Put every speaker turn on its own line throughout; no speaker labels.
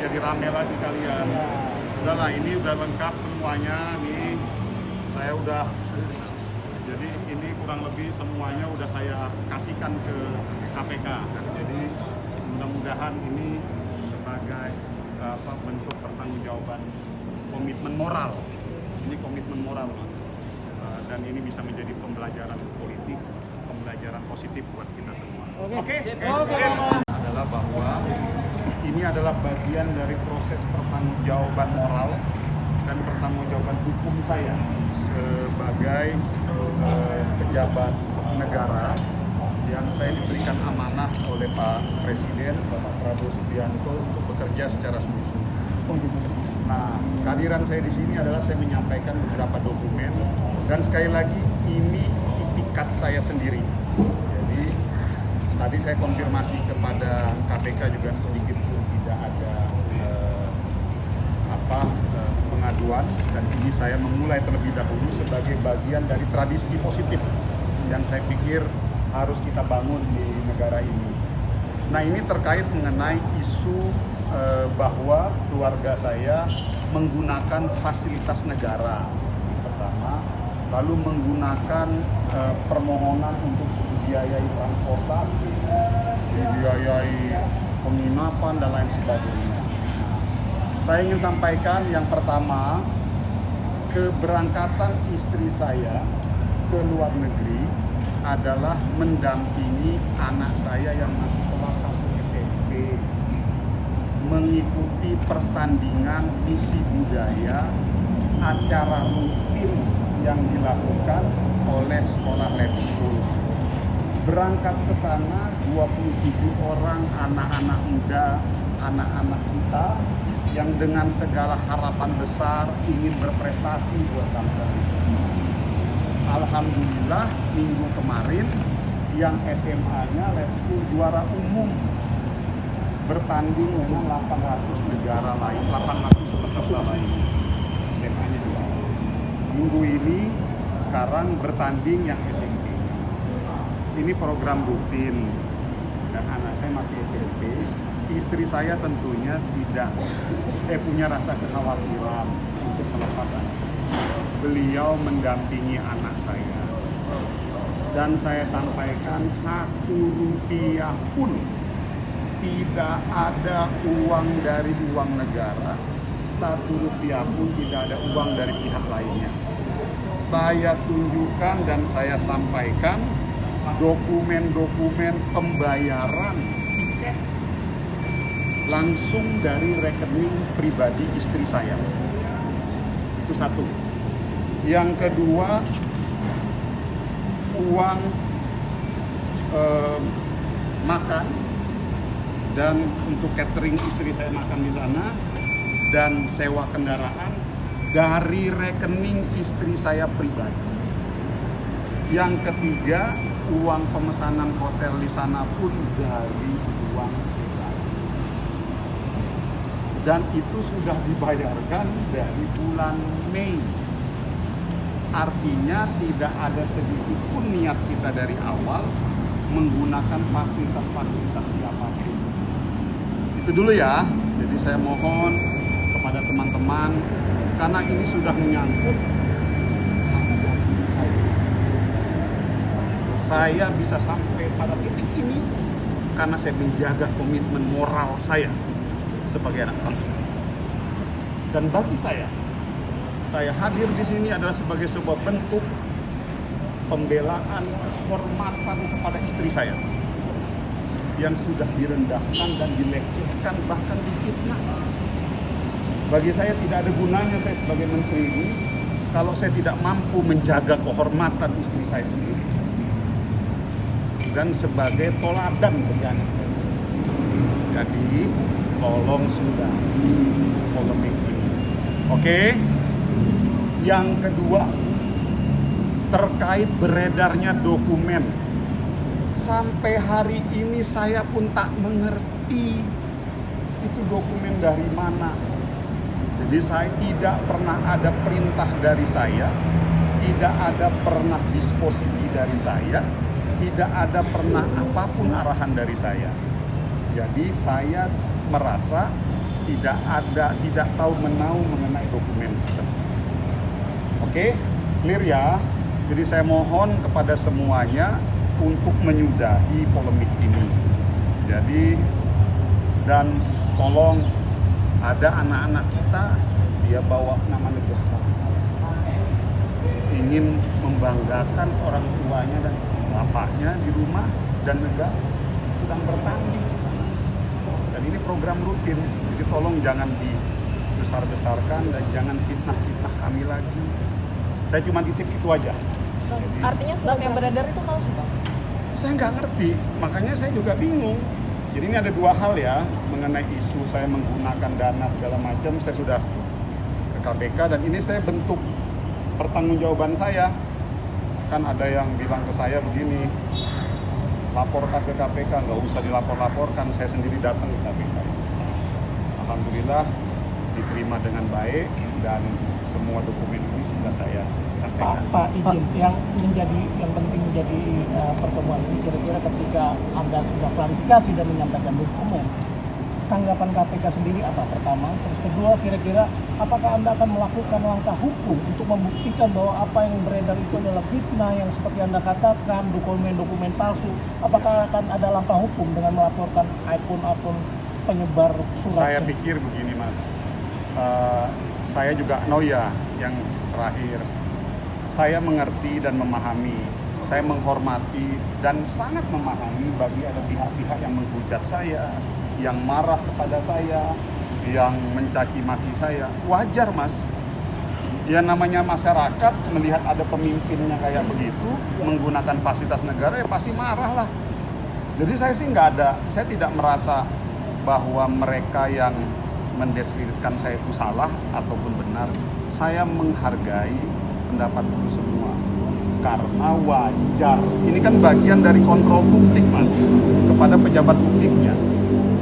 jadi rame lagi kalian. Udahlah, ini udah lengkap semuanya nih. Saya udah, jadi ini kurang lebih semuanya udah saya kasihkan ke KPK. Jadi mudah-mudahan ini sebagai bentuk pertanggungjawaban komitmen moral. Ini komitmen moral, Mas. Dan ini bisa menjadi pembelajaran politik, pembelajaran positif buat kita semua. Oke. Adalah bahwa ini adalah bagian dari proses pertanggungjawaban moral dan pertanggungjawaban hukum saya sebagai pejabat negara yang saya diberikan amanah oleh Pak Presiden, Bapak Prabowo Subianto untuk bekerja secara sungguh-sungguh. Nah, kehadiran saya di sini adalah saya menyampaikan beberapa dokumen dan sekali lagi ini itikat saya sendiri. Jadi tadi saya konfirmasi kepada KPK juga sedikit pun tidak ada pengaduan, dan ini saya memulai terlebih dahulu sebagai bagian dari tradisi positif yang saya pikir harus kita bangun di negara ini. Nah, ini terkait mengenai isu bahwa keluarga saya menggunakan fasilitas negara pertama, lalu menggunakan permohonan untuk dibiayai transportasi, dibiayai penginapan dan lain sebagainya. Saya ingin sampaikan yang pertama, keberangkatan istri saya ke luar negeri adalah mendampingi anak saya yang masih kelas 1 SMP mengikuti pertandingan misi budaya, acara rutin yang dilakukan oleh sekolah lab school. Berangkat ke sana 27 orang anak-anak muda, anak-anak kita yang dengan segala harapan besar ingin berprestasi buat bangsa kita. Alhamdulillah minggu kemarin yang SMA-nya lab school juara umum, bertanding dengan 800 negara lain, 800 peserta lain. SMA-nya juara. Minggu ini sekarang bertanding yang SMP. Ini program rutin dan anak saya masih SMP. Istri saya tentunya tidak punya rasa kekhawatiran untuk melepas anak. Beliau mendampingi anak saya. Dan saya sampaikan 1 rupiah pun tidak ada uang dari uang negara, 1 rupiah pun tidak ada uang dari pihak lainnya. Saya tunjukkan dan saya sampaikan dokumen-dokumen pembayaran tiket langsung dari rekening pribadi istri saya. Itu satu. Yang kedua, uang makan dan untuk catering istri saya makan di sana dan sewa kendaraan dari rekening istri saya pribadi. Yang ketiga, uang pemesanan hotel di sana pun dari uang pribadi. Dan itu sudah dibayarkan dari bulan Mei. Artinya tidak ada sedikit pun niat kita dari awal menggunakan fasilitas-fasilitas siapapun. Itu dulu ya. Jadi saya mohon kepada teman-teman, karena ini sudah menyangkut harga diri saya. Saya bisa sampai pada titik ini karena saya menjaga komitmen moral saya sebagai anak bangsa. Dan bagi saya hadir di sini adalah sebagai sebuah bentuk pembelaan, kehormatan kepada istri saya yang sudah direndahkan dan dilecehkan, bahkan difitnah. Bagi saya tidak ada gunanya saya sebagai menteri ini kalau saya tidak mampu menjaga kehormatan istri saya sendiri dan sebagai toladan bagi anak saya. Jadi tolong sudahi polemik ini. Oke? Yang kedua, terkait beredarnya dokumen. Sampai hari ini saya pun tak mengerti itu dokumen dari mana. Jadi saya tidak pernah ada perintah dari saya, tidak ada pernah disposisi dari saya, tidak ada pernah apapun arahan dari saya. Jadi saya merasa tidak tahu menahu mengenai dokumen tersebut. Oke, clear ya. Jadi saya mohon kepada semuanya untuk menyudahi polemik ini. Jadi, dan tolong, ada anak-anak kita, dia bawa nama negara, ingin membanggakan orang tuanya dan bapaknya di rumah, dan negara sedang bertanding. Dan ini program rutin, jadi tolong jangan dibesar-besarkan dan jangan fitnah-fitnah kami lagi. Saya cuma titip itu aja.
Jadi, artinya surat yang beredar itu palsu, Bang?
Saya nggak ngerti, makanya saya juga bingung. Jadi ini ada dua hal ya, mengenai isu saya menggunakan dana segala macam, saya sudah ke KPK dan ini saya bentuk pertanggungjawaban saya. Kan ada yang bilang ke saya begini, laporkan ke KPK, nggak usah dilapor-laporkan, saya sendiri datang ke KPK. Alhamdulillah diterima dengan baik dan semua dokumen ini sudah saya sampaikan.
Pak izin, yang penting menjadi pertemuan ini kira-kira ketika Anda sudah klarifikasi dan menyampaikan dokumen, tanggapan KPK sendiri apa pertama? Terus kedua, kira-kira apakah Anda akan melakukan langkah hukum untuk membuktikan bahwa apa yang beredar itu adalah fitnah yang seperti Anda katakan, dokumen-dokumen palsu? Apakah akan ada langkah hukum dengan melaporkan akun-akun penyebar surat?
Saya pikir begini Mas, saya juga yang terakhir, saya mengerti dan memahami, saya menghormati dan sangat memahami bagi ada pihak-pihak yang menghujat saya, yang marah kepada saya, yang mencaci maki saya. Wajar Mas, ya namanya masyarakat melihat ada pemimpinnya kayak begitu, menggunakan fasilitas negara, ya pasti marah lah. Jadi saya sih saya tidak merasa bahwa mereka yang mendiskreditkan saya itu salah ataupun benar. Saya menghargai pendapat itu semua karena wajar. Ini kan bagian dari kontrol publik Mas kepada pejabat publiknya.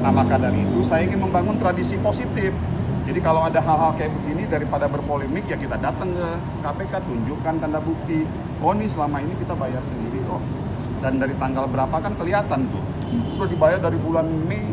Nah maka dari itu saya ingin membangun tradisi positif. Jadi kalau ada hal-hal kayak begini, daripada berpolemik ya kita datang ke KPK, tunjukkan tanda bukti. Oh ini selama ini kita bayar sendiri kok. Dan dari tanggal berapa kan kelihatan tuh. Udah dibayar dari bulan Mei.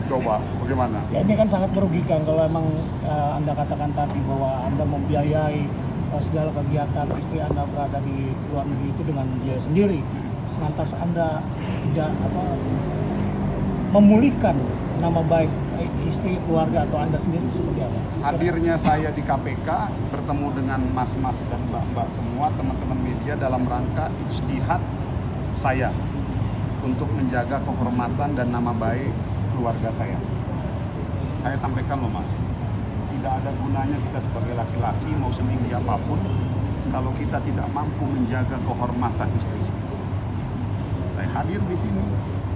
Coba bagaimana?
Ya ini kan sangat merugikan kalau emang Anda katakan tadi bahwa Anda membiayai segala kegiatan istri Anda berada di luar negeri itu dengan biaya sendiri. Lantas Anda tidak memulihkan nama baik istri, keluarga atau Anda sendiri seperti apa?
Hadirnya saya di KPK bertemu dengan mas-mas dan mbak-mbak semua teman-teman media dalam rangka ijtihad saya untuk menjaga kehormatan dan nama baik keluarga saya. Saya sampaikan loh Mas, tidak ada gunanya kita sebagai laki-laki mau setinggi apapun kalau kita tidak mampu menjaga kehormatan istri kita. Saya hadir di sini,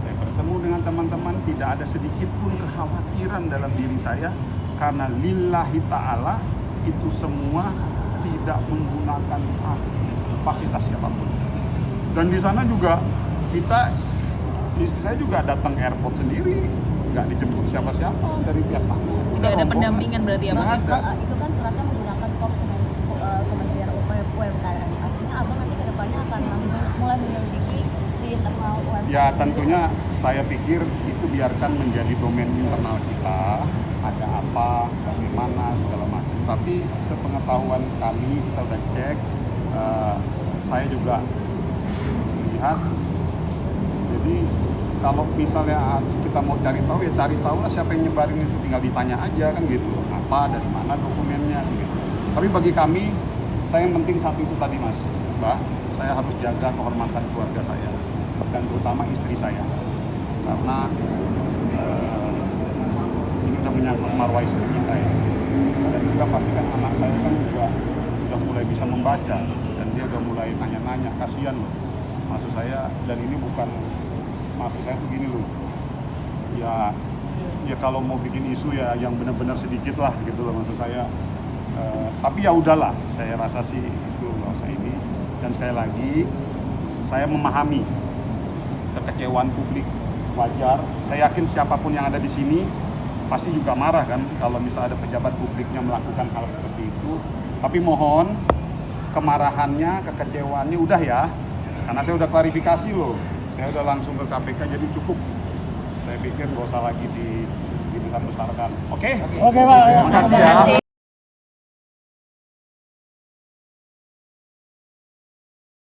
saya bertemu dengan teman-teman, tidak ada sedikit pun kekhawatiran dalam diri saya karena lillahi ta'ala itu semua tidak menggunakan fasilitas siapapun. Dan di sana juga istri saya juga datang airport sendiri, nggak dijemput siapa-siapa dari pihak mana.
Tidak ada pendampingan berarti ya Mas?
Itu kan suratnya menggunakan Kementerian UMKM. Artinya Abang nanti kedepannya akan mulai menyelidiki di internal UMKM.
Ya tentunya saya pikir itu biarkan menjadi domain internal kita, ada apa, bagaimana, segala macam. Tapi sepengetahuan kami, kita udah cek, saya juga lihat. Jadi kalau misalnya kita mau cari tahu ya cari tahu lah siapa yang nyebarin itu, tinggal ditanya aja kan gitu, apa dari mana dokumennya gitu. Tapi bagi kami, saya yang penting satu itu tadi Mas, Mbak, saya harus jaga kehormatan keluarga saya dan terutama istri saya karena ini udah menyangkut marwah istri kita ya. Dan juga pastikan anak saya kan juga sudah mulai bisa membaca dan dia udah mulai nanya-nanya, kasihan loh. Maksud saya, dan ini bukan maksud saya begini loh, ya kalau mau bikin isu ya yang benar-benar sedikit lah gitu loh maksud saya. Tapi ya udahlah, saya rasa sih itu nggak usah ini. Dan sekali lagi saya memahami kekecewaan publik, wajar. Saya yakin siapapun yang ada di sini pasti juga marah kan kalau misalnya ada pejabat publiknya melakukan hal seperti itu. Tapi mohon kemarahannya, kekecewaannya udah ya, karena saya udah klarifikasi loh. Saya udah langsung ke KPK, jadi cukup. Saya pikir nggak usah lagi dibesar besarkan. Oke?
Oke Pak.
Terima kasih ya.